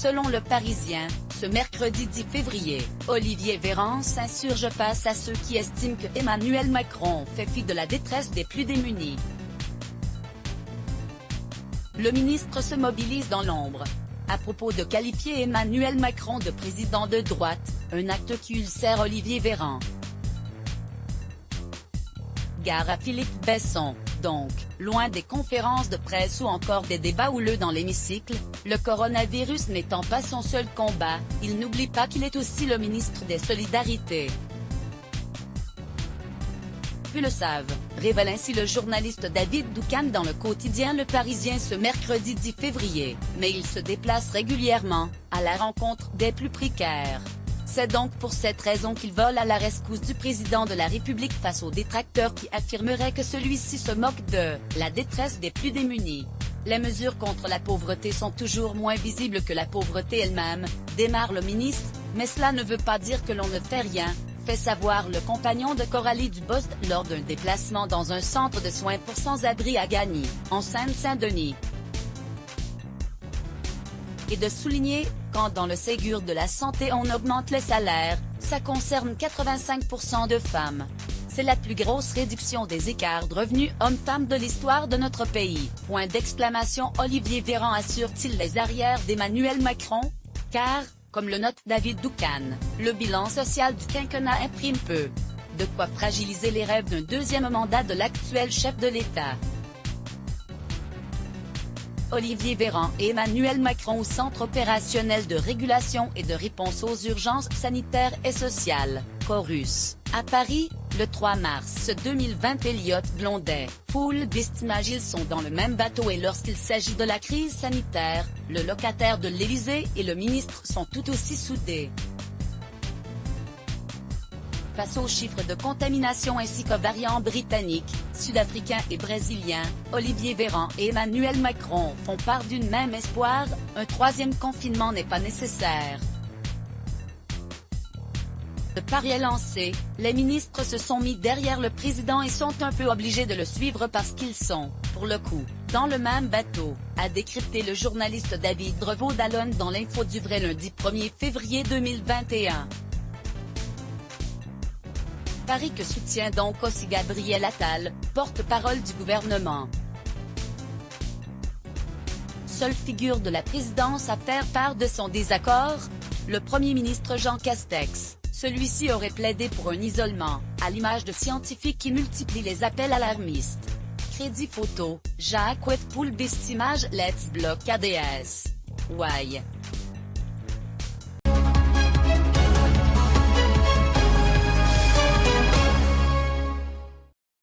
Selon Le Parisien, ce mercredi 10 février, Olivier Véran s'insurge face à ceux qui estiment que Emmanuel Macron fait fi de la détresse des plus démunis. Le ministre se mobilise dans l'ombre. À propos de qualifier Emmanuel Macron de président de droite, un acte qui ulcère Olivier Véran. Gare à Philippe Besson, donc, loin des conférences de presse ou encore des débats houleux dans l'hémicycle, le coronavirus n'étant pas son seul combat, il n'oublie pas qu'il est aussi le ministre des Solidarités. Peu le savent, révèle ainsi le journaliste David Doucan dans le quotidien Le Parisien ce mercredi 10 février, mais il se déplace régulièrement, à la rencontre des plus précaires. C'est donc pour cette raison qu'il vole à la rescousse du président de la République face aux détracteurs qui affirmeraient que celui-ci se moque de « la détresse des plus démunis ». Les mesures contre la pauvreté sont toujours moins visibles que la pauvreté elle-même, démarre le ministre, mais cela ne veut pas dire que l'on ne fait rien, fait savoir le compagnon de Coralie Dubost lors d'un déplacement dans un centre de soins pour sans-abri à Gagny, en Seine-Saint-Denis. Et de souligner, quand dans le Ségur de la santé on augmente les salaires, ça concerne 85% de femmes. C'est la plus grosse réduction des écarts de revenus hommes-femmes de l'histoire de notre pays. Point d'exclamation. Olivier Véran assure-t-il les arrières d'Emmanuel Macron? Car, comme le note David Doucan, le bilan social du quinquennat imprime peu. De quoi fragiliser les rêves d'un deuxième mandat de l'actuel chef de l'État. Olivier Véran et Emmanuel Macron au Centre opérationnel de régulation et de réponse aux urgences sanitaires et sociales, Corus, à Paris, le 3 mars 2020. Elliott Blondet, Poul Bistimage. Ils sont dans le même bateau et lorsqu'il s'agit de la crise sanitaire, le locataire de l'Élysée et le ministre sont tout aussi soudés. Face aux chiffres de contamination ainsi qu'aux variants britanniques, sud-africains et brésiliens, Olivier Véran et Emmanuel Macron font part d'une même espoir, un troisième confinement n'est pas nécessaire. Le pari est lancé, les ministres se sont mis derrière le président et sont un peu obligés de le suivre parce qu'ils sont, pour le coup, dans le même bateau, a décrypté le journaliste David Revaud-Dallon dans l'Info du Vrai lundi 1er février 2021. Pari que soutient donc aussi Gabriel Attal, porte-parole du gouvernement. Seule figure de la présidence à faire part de son désaccord, le Premier ministre Jean Castex. Celui-ci aurait plaidé pour un isolement, à l'image de scientifiques qui multiplient les appels alarmistes. Crédit photo, Jacques Poul Bistimage. Let's block ADS. Why?